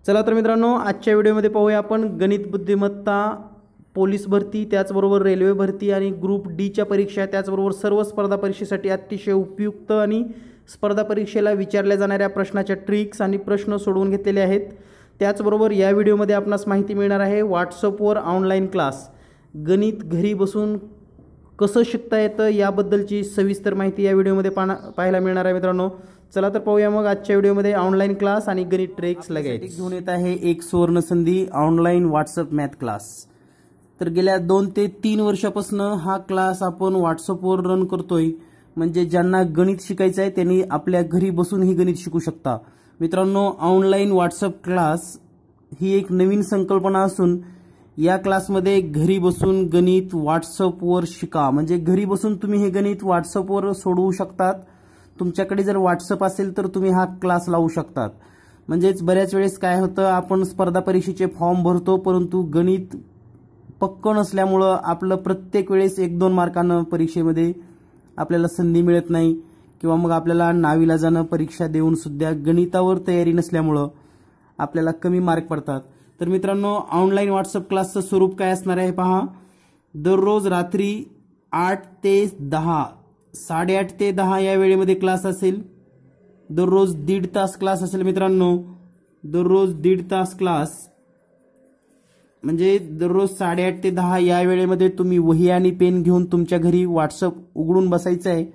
चला तर मित्रांनो, आजच्या व्हिडिओमध्ये पाहूया आपण गणित बुद्धिमत्ता, पोलीस भरती, त्याचबरोबर रेल्वे भरती आणि ग्रुप डीच्या परीक्षा, त्याचबरोबर सर्व स्पर्धा परीक्षेसाठी अतिशय उपयुक्त आणि स्पर्धा परीक्षेला विचारल्या जाणाऱ्या प्रश्नाच्या ट्रिक्स आणि प्रश्न सोडवून घेतलेले आहेत। त्याचबरोबर या व्हिडिओमध्ये आपणास माहिती मिळणार आहे व्हॉट्सअपवर ऑनलाईन क्लास गणित घरी बसून कसं शिकता येतं याबद्दलची सविस्तर माहिती या व्हिडिओमध्ये पाहायला मिळणार आहे। मित्रांनो चला तर पाहूया मग आजच्या व्हिडिओमध्ये ऑनलाईन क्लास आणि गणित ट्रिक्स लगेच घेऊन येत आहे एक सुवर्ण संधी ऑनलाईन व्हॉट्सअप मॅथ क्लास। तर गेल्या 2 ते 3 वर्षापासून हा क्लास आपण व्हॉट्सअपवर रन करतोय, म्हणजे ज्यांना गणित शिकायचं आहे त्यांनी आपल्या घरी बसून ही गणित शिकू शकता। मित्रांनो ऑनलाईन व्हॉट्सअप क्लास ही एक नवीन संकल्पना असून या क्लासमध्ये घरी बसून गणित व्हॉट्सअपवर शिका, म्हणजे घरी बसून तुम्ही हे गणित व्हॉट्सअपवर सोडवू शकतात। तुमच्याकडे जर व्हॉट्सअप असेल तर तुम्ही हा क्लास लावू शकतात। म्हणजेच बऱ्याच वेळेस काय होतं, आपण स्पर्धा परीक्षेचे फॉर्म भरतो परंतु गणित पक्क नसल्यामुळे आपलं प्रत्येक वेळेस 1-2 मार्कांना परीक्षेमध्ये आपल्याला संधी मिळत नाही, किंवा मग आपल्याला नाविलाजानं परीक्षा देऊन सुद्धा गणितावर तयारी नसल्यामुळे आपल्याला कमी मार्क पडतात। तर मित्रांनो ऑनलाईन व्हॉट्सअप क्लासचं स्वरूप काय असणार आहे पहा। दररोज रात्री 8 ते 10, 8:30 ते 10 या वेळेमध्ये क्लास असेल। दररोज 1.5 तास क्लास असेल मित्रांनो, दररोज 1.5 तास क्लास, म्हणजे दररोज 8:30 ते 10 या वेळेमध्ये तुम्ही वही आणि पेन घेऊन तुमच्या घरी व्हॉट्सअप उघडून बसायचं आहे।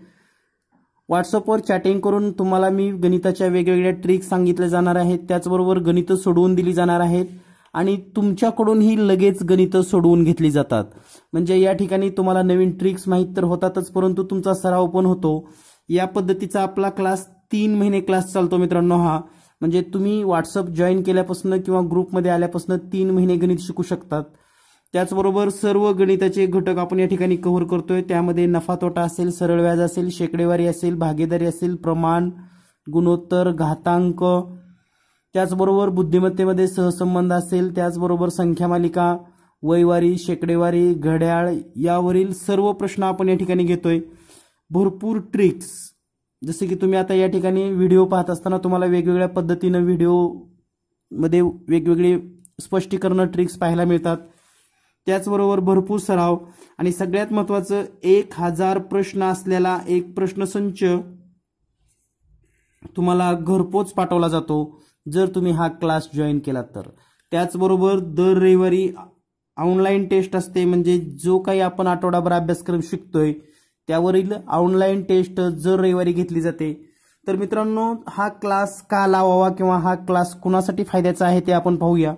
व्हॉट्सअपवर चॅटिंग करून तुम्हाला मी गणिताच्या वेगवेगळ्या ट्रिक्स सांगितल्या जाणार आहेत, त्याचबरोबर गणितं सोडवून दिली जाणार आहेत आणि तुमच्याकडून ही लगेच गणितं सोडवून घेतली जातात। म्हणजे या ठिकाणी तुम्हाला नवीन ट्रिक्स माहीत तर होतातच, परंतु तुमचा सराव पण होतो। या पद्धतीचा आपला क्लास 3 महिने क्लास चालतो मित्रांनो हा, म्हणजे तुम्ही व्हॉट्सअप जॉईन केल्यापासून किंवा ग्रुपमध्ये आल्यापासून 3 महिने गणित शिकू शकतात। त्याचबरोबर सर्व गणिताचे घटक आपण या ठिकाणी कव्हर करतोय। त्यामध्ये नफा तोटा असेल, सरळ व्याज असेल, शेकडेवारी असेल, भागीदारी असेल, प्रमाण, गुणोत्तर, घातांक, त्याचबरोबर बुद्धिमत्तेमध्ये सहसंबंध असेल, त्याचबरोबर संख्या मालिका, वयवारी, शेकडेवारी, घड्याळ यावरील सर्व प्रश्न आपण या ठिकाणी घेतोय। भरपूर ट्रिक्स, जसे की तुम्ही आता या ठिकाणी व्हिडिओ पाहत असताना तुम्हाला वेगवेगळ्या पद्धतीने व्हिडिओमध्ये वेगवेगळे स्पष्टीकरण ट्रिक्स पाहायला मिळतात। त्याचबरोबर भरपूर सराव आणि सगळ्यात महत्त्वाचं 1000 प्रश्न असलेला एक प्रश्नसंच तुम्हाला घरपोच पाठवला जातो जर तुम्ही हा क्लास जॉईन केला तर। त्याचबरोबर दर रविवारी ऑनलाईन टेस्ट असते, म्हणजे जो काही आपण आठवडाभर अभ्यासक्रम शिकतोय त्यावरील ऑनलाईन टेस्ट जर रविवारी घेतली जाते। तर मित्रांनो हा क्लास का लावावा किंवा हा क्लास कुणासाठी फायद्याचा आहे ते आपण पाहूया।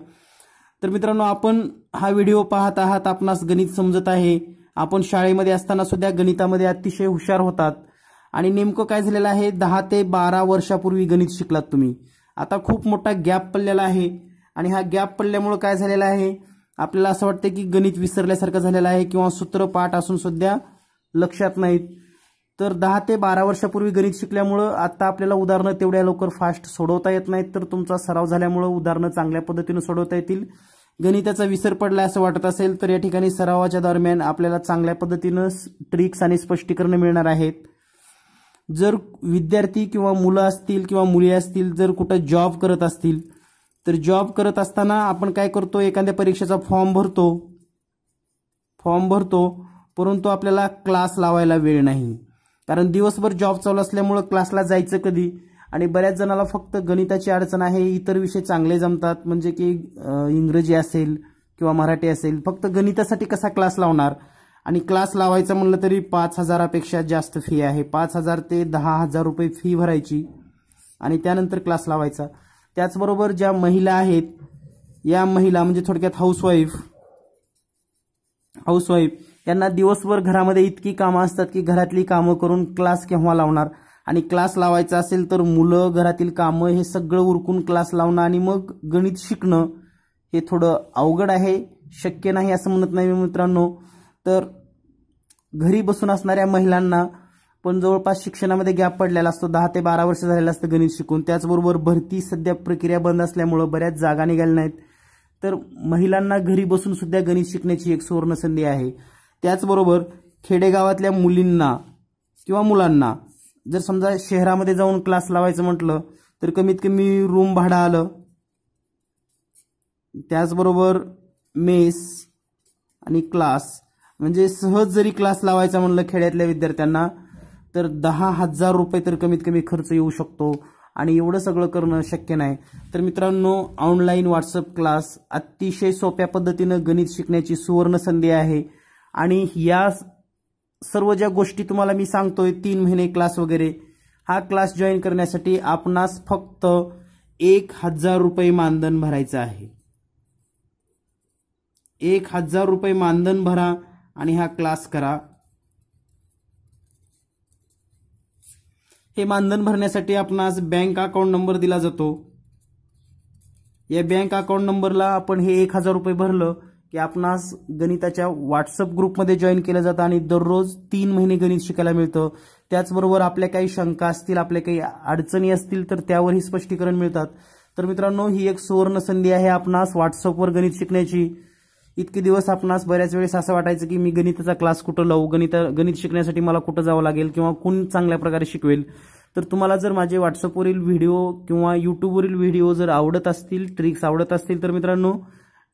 तर मित्रांनो आपण हा व्हिडिओ पाहत आहात, आपणास गणित समजत आहे, आपण शाळेमध्ये असताना सुद्धा गणितामध्ये अतिशय हुशार होतात आणि नेमकं काय झालेलं आहे, 10 ते 12 वर्षापूर्वी गणित शिकलात तुम्ही। आता खूप मोठा गॅप पडलेला आहे आणि हा गॅप पडल्यामुळे काय झालेलं आहे, आपल्याला असं वाटतं की गणित विसरल्यासारखं झालेलं आहे किंवा सूत्र पाठ असून सुद्धा लक्षात नाहीत। तर 10 ते 12 वर्षापूर्वी गणित शिकल्यामुळे आता आपल्याला उदाहरणं तेवढ्या लवकर फास्ट सोडवता येत नाहीत, तर तुमचा सराव झाल्यामुळे उदाहरणं चांगल्या पद्धतीने सोडवता येतील। गणिताचा विसर पडला असं वाटत असेल तर या ठिकाणी सरावाच्या दरम्यान आपल्याला चांगल्या पद्धतीनं ट्रिक्स आणि स्पष्टीकरण मिळणार आहेत। जर विद्यार्थी किंवा मुलं असतील किंवा मुली असतील, जर कुठं जॉब करत असतील तर जॉब करत असताना आपण काय करतो, एखाद्या परीक्षेचा फॉर्म भरतो परंतु आपल्याला क्लास लावायला वेळ नाही, कारण दिवसभर जॉब चालू असल्यामुळे क्लासला जायचं कधी। आणि बऱ्याच जणाला फक्त गणिताची अडचण आहे, इतर विषय चांगले जमतात, म्हणजे की इंग्रजी असेल किंवा मराठी असेल, फक्त गणितासाठी कसा क्लास लावणार। आणि क्लास लावायचा म्हणलं तरी 5000पेक्षा जास्त फी आहे, 5000 ते 10,000 रुपये फी भरायची आणि त्यानंतर क्लास लावायचा। त्याचबरोबर ज्या महिला आहेत, या महिला म्हणजे थोडक्यात हाऊसवाईफ यांना दिवसभर घरामध्ये इतकी कामं असतात की घरातली कामं करून क्लास केव्हा लावणार, आणि क्लास लावायचा असेल तर मुलं, घरातील कामं हे सगळं उरकून क्लास लावणं आणि मग गणित शिकणं हे थोडं अवघड आहे, शक्य नाही असं म्हणत नाही मित्रांनो। तर घरी बसून असणाऱ्या महिलांना पण जवळपास शिक्षणामध्ये गॅप पडलेला असतो, 10 ते 12 वर्ष झालेलं असतं गणित शिकून। त्याचबरोबर भरती सध्या प्रक्रिया बंद असल्यामुळे बऱ्याच जागा निघाल्या नाहीत, तर महिलांना घरी बसून सुद्धा गणित शिकण्याची एक सुवर्ण संधी आहे। त्याचबरोबर खेडेगावातल्या मुलींना किंवा मुलांना जर समजा शहरामध्ये जाऊन क्लास लावायचं म्हटलं तर कमीत कमी रूम भाडं आलं, त्याचबरोबर मेस आणि क्लास, म्हणजे सहज जरी क्लास लावायचा म्हणलं खेड्यातल्या विद्यार्थ्यांना तर 10,000 रुपये तर कमीत कमी खर्च येऊ शकतो आणि एवढं सगळं करणं शक्य नाही. तर मित्रांनो, ऑनलाईन व्हॉट्सअप क्लास अतिशय सोप्या पद्धतीनं गणित शिकण्याची सुवर्ण संधी आहे आणि या सर्व ज्या गोष्टी तुम्हाला मी सांगतोय 3 महिने क्लास वगैरे, हा क्लास जॉईन करण्यासाठी आपणास फक्त 1,000 रुपये मानधन भरायचं आहे. 1,000 रुपये मानधन भरा आणि हा क्लास करा. हे मानधन भरण्यासाठी आपणास बँक अकाउंट नंबर दिला जातो. या बँक अकाउंट नंबरला आपण हे 1,000 रुपये भरलं की आपणास गणिताच्या व्हॉट्सअप ग्रुपमध्ये जॉईन केलं जातं आणि दररोज 3 महिने गणित शिकायला मिळतं. त्याचबरोबर आपल्या काही शंका असतील, आपल्या काही अडचणी असतील तर त्यावरही स्पष्टीकरण मिळतात. तर मित्रांनो, ही एक सुवर्ण संधी आहे आपणास व्हॉट्सअपवर गणित शिकण्याची. इतके दिवस आपणास बऱ्याच वेळेस असं वाटायचं की मी गणिताचा क्लास कुठं लावू, गणित शिकण्यासाठी मला कुठं जावं लागेल किंवा कोण चांगल्या प्रकारे शिकवेल. तर तुम्हाला जर माझे व्हॉट्सअपवरील व्हिडिओ किंवा यूट्यूबवरील व्हिडिओ जर आवडत असतील, ट्रिक्स आवडत असतील तर मित्रांनो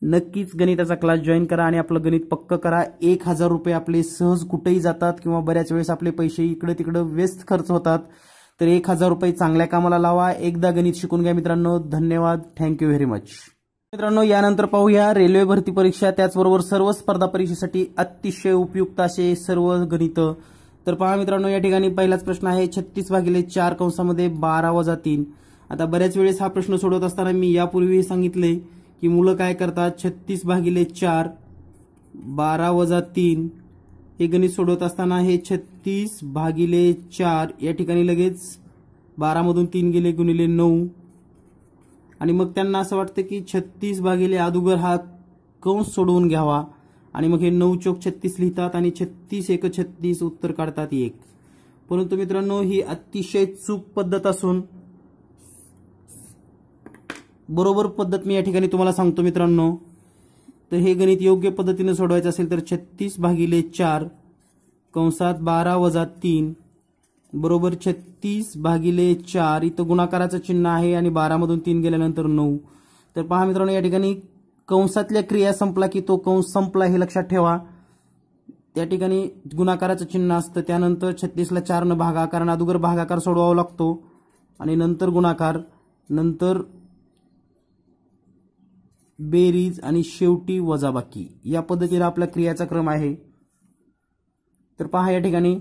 नक्कीच गणिताचा क्लास जॉईन करा आणि आपलं गणित पक्क करा. 1,000 रुपये आपले सहज कुठेही जातात किंवा बऱ्याच वेळेस आपले पैसे इकडे तिकडे वेस्ट खर्च होतात. तर 1,000 रुपये चांगल्या कामाला लावा. एकदा गणित शिकून घ्या मित्रांनो. धन्यवाद. Thank you very much. मित्रांनो, यानंतर पाहूया रेल्वे भरती परीक्षा, त्याचबरोबर सर्व स्पर्धा परीक्षेसाठी अतिशय उपयुक्त असे सर्व गणित. तर पहा मित्रांनो, या ठिकाणी पहिलाच प्रश्न आहे 36/4 कंसामध्ये 12-3. आता बऱ्याच वेळेस हा प्रश्न सोडवत असताना मी यापूर्वी सांगितले की मुलं काय करतात, 36/4 12-3 हे गणित सोडवत असताना हे 36/4 या ठिकाणी लगेच 12 मधून 3 गेले गुणिले 9 आणि मग त्यांना असं वाटतं की 36 अगोदर हा कंस सोडवून घ्यावा आणि मग हे 9 चौक 36 लिहितात आणि 36 एक 36 उत्तर काढतात 1. परंतु मित्रांनो, ही अतिशय चूक पद्धत असून बरोबर पद्धत मी या ठिकाणी तुम्हाला सांगतो मित्रांनो. तर हे गणित योग्य पद्धतीने सोडवायचं असेल तर 36/4 कंसात 12-3 बरोबर 36/4. इथं गुणाकाराचं चिन्ह आहे आणि 12 मधून 3 गेल्यानंतर 9. तर पहा मित्रांनो, या ठिकाणी कंसातल्या क्रिया संपला की तो कंस संपला हे लक्षात ठेवा. त्या ठिकाणी गुणाकाराचं चिन्ह असतं, त्यानंतर 36ला 4 न भागा, कारण अगोदर भागाकार सोडवावा लागतो आणि नंतर गुणाकार, नंतर बेरीज आणि शेवटी वजाबाकी. या पद्धतीने आपला क्रियाचा क्रम आहे. तर पहा या ठिकाणी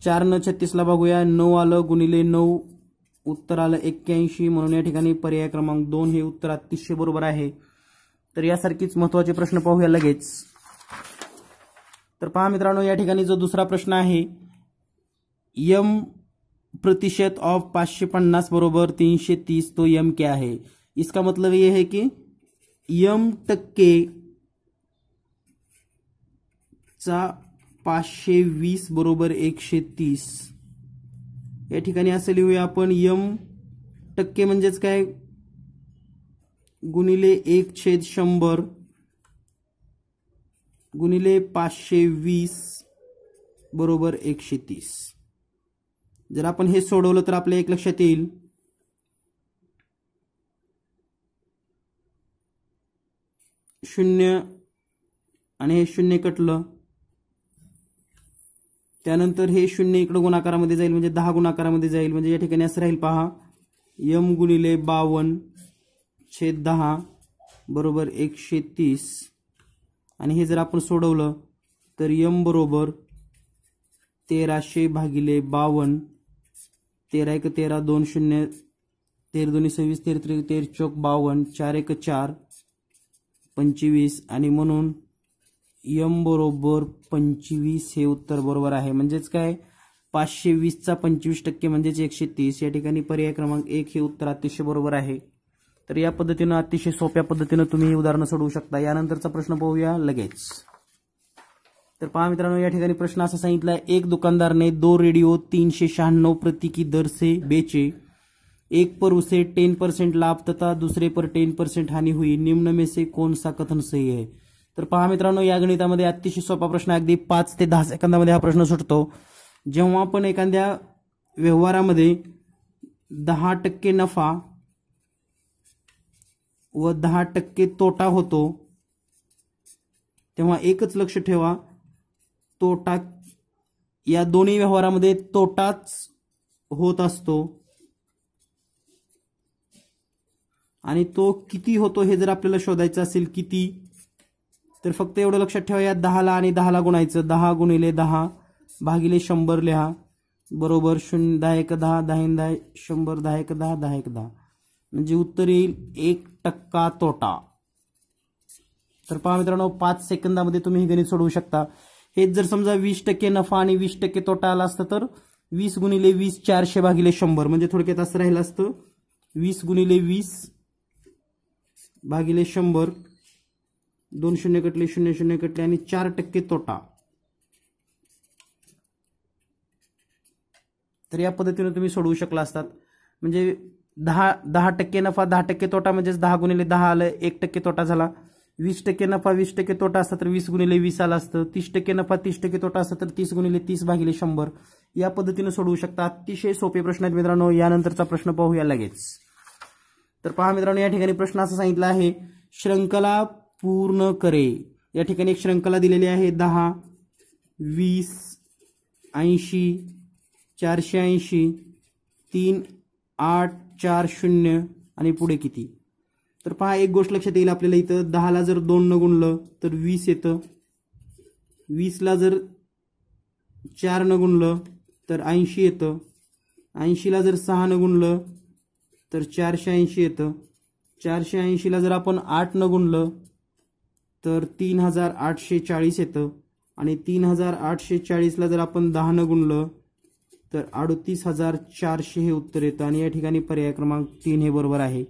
4 न 36ला बघूया, 9 आलं गुणिले 9 उत्तर आलं 81. म्हणून या ठिकाणी पर्याय क्रमांक 2 हे उत्तर अतिशय बरोबर आहे. तर यासारखीच महत्त्वाचे प्रश्न पाहूया लगेच. तर पहा मित्रांनो, या ठिकाणी जो दुसरा प्रश्न आहे, m% ऑफ 550 बरोबर 330, तो m क्या है. इसका मतलब ये है कि m% चा 520 बरोबर 130. या ठिकाणी असं लिहूया आपण, m% म्हणजेच काय, गुणिले 1/100 गुणिले 520 बरोबर 130. जर आपण हे सोडवलं तर आपल्या एक लक्षात येईल, शून्य आणि हे शून्य कटलं, त्यानंतर हे शून्य इकडे गुणाकारामध्ये जाईल म्हणजे 10 गुणाकारामध्ये जाईल. म्हणजे या ठिकाणी असं राहील पहा, m गुणिले 52/10 बरोबर 130. आणि हे जर आपण सोडवलं तर m बरोबर 1300/52. 13 1 13 2 0 13 2 26 13 3 13 चौक 52 4 1 4 25 आणि म्हणून m बरोबर 25 हे उत्तर बरोबर आहे. म्हणजेच काय, 520चा 25% म्हणजेच 130. या ठिकाणी पर्याय क्रमांक 1 हे उत्तर अतिशय बरोबर आहे. तर या पद्धतीनं अतिशय सोप्या पद्धतीनं तुम्ही ही उदाहरणं सोडवू शकता. यानंतरचा प्रश्न पाहूया लगेच. तर पहा मित्रांनो, या ठिकाणी प्रश्न असा सांगितलाय, एक दुकानदार ने 2 रेडियो 396 प्रति की दर से बेचे. एक पर उसे 10% लाभ तथा दूसरे पर 10% हानि हुई. निम्न में से कौन सा कथन सही है. तर पहा मित्रांनो, या गणितामध्ये अतिशय सोपा प्रश्न, अगदी 5 ते 10 सेकंदामध्ये हा प्रश्न सुटतो. जेव्हा आपण एखाद्या व्यवहारामध्ये 10% नफा व 10% तोटा होतो, तेव्हा एकच लक्ष ठेवा, तोटा या दोन्ही व्यवहारामध्ये तोटाच होत असतो आणि तो किती होतो हे जर आपल्याला शोधायचं असेल किती, तर फक्त एवढं लक्षात ठेवा, या 10ला आणि 10ला गुणायचं, 10 गुणिले 10 भागिले 100 लिहा, बरोबर 0, 10 1 10, 10 10 100, 10 1 10, 10 1 10, म्हणजे उत्तर येईल 1% तोटा. तर पहा मित्रांनो, 5 सेकंदामध्ये तुम्ही हे गणित सोडवू शकता. हेच जर समजा 20% नफा आणि 20% तोटा आला असता तर 20 गुणिले 20 400 भागिले 100, म्हणजे थोडक्यात असं राहिलं असतं 20 गुणिले 20 भागिले 100, 2 शून्य कटले 0 0 कटले आणि 4% तोटा. तर या पद्धतीने तुम्ही सोडवू शकला असतात. म्हणजे 10% नफा 10% तोटा म्हणजेच 10 गुणिले 10 आलं, 1% तोटा झाला. 20% नफा 20% तोटा असता तर 20 गुणिले 20 आला असतं. 30% नफा 30% तोटा असता तर 30 गुणिले 30 भागिले 100. या पद्धतीने सोडवू शकता. अतिशय सोपे प्रश्न आहेत मित्रांनो. यानंतरचा प्रश्न पाहूया लगेच. तर पहा मित्रांनो, या ठिकाणी प्रश्न असा सांगितला आहे, श्रृंखला पूर्ण करे. या ठिकाणी एक श्रृंखला दिलेली आहे 10, 20, 80, 480, 3, 8, 4, 0 आणि पुढे किती. तर पहा, एक गोष्ट लक्षात येईल आपल्याला, इथं 10ला जर 2 न गुणलं तर 20 येतं, 20ला जर 4 न गुणलं तर 80 येतं, 80ला जर 6 न गुणलं तर 480 येतं, 480ला जर आपण 8 न गुणलं तर 3840 येतं आणि 3840ला जर आपण 10 न गुणलं तर 38400 हे उत्तर येतं. आणि या ठिकाणी पर्याय क्रमांक 3 हे बरोबर आहे.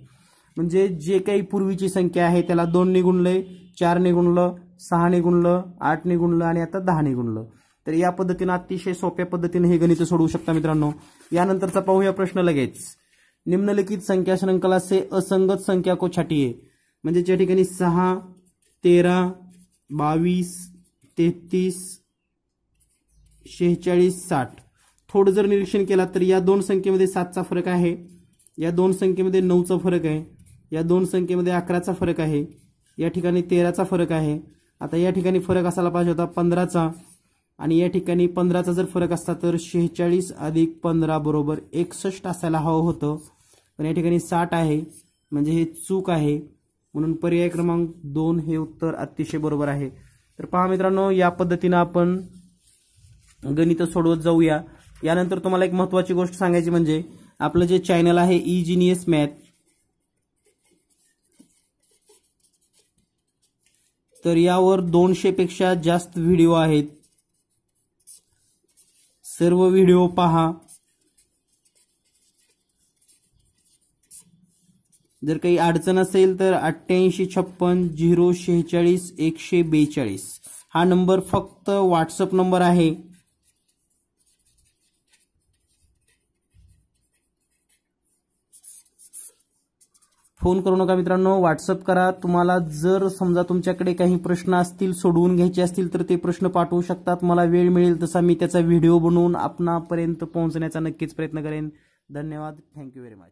म्हणजे जे काही पूर्वीची संख्या आहे त्याला 2 ने गुणलंय, 4 ने गुणलं, 6 ने गुणलं, 8 ने गुणलं आणि आता 10 ने गुणलं. तर या पद्धतीने अतिशय सोप्या पद्धतीने हे गणित सोडवू शकता मित्रांनो. यानंतरचा पाहूया प्रश्न लगेच. निम्नलिखित संख्या श्रृंखला से असंगत संख्या को छाटिए. म्हणजे या ठिकाणी 6, 13, 22, 33, 46, 60. थोडं जर निरीक्षण केला तर या दोन संख्येमध्ये 7चा फरक आहे, या दोन संख्येमध्ये 9चा फरक आहे, या दोन संख्येमध्ये 11चा फरक आहे, या ठिकाणी 13चा फरक आहे. आता या ठिकाणी फरक असायला पाहिजे होता 15चा आणि या ठिकाणी 15चा जर फरक असता तर 46 अधिक 15 बरोबर 61 असायला हवं होतं, पण या ठिकाणी 60 आहे, म्हणजे हे चूक आहे. म्हणून पर्याय क्रमांक 2 हे उत्तर अतिशय बरोबर आहे. तर पहा मित्रांनो, या पद्धतीने आपण गणित सोडवत जाऊया. यानंतर तुम्हाला एक महत्त्वाची गोष्ट सांगायची, म्हणजे आपलं जे चॅनल आहे इजिनियस मॅथ, तर यावर 200 पेक्षा जास्त व्हिडिओ आहेत. सर्व व्हिडिओ पहा. जर काही अडचण असेल तर 8856 046 142 हा नंबर फक्त व्हॉट्सअप नंबर आहे. फोन करू नका मित्रांनो, व्हॉट्सअप करा. तुम्हाला जर समजा तुमच्याकडे काही प्रश्न असतील, सोडवून घ्यायचे असतील तर ते प्रश्न पाठवू शकतात. मला वेळ मिळेल तसा मी त्याचा व्हिडिओ बनवून आपणापर्यंत पोहोचण्याचा नक्कीच प्रयत्न करेन. धन्यवाद. Thank you very much.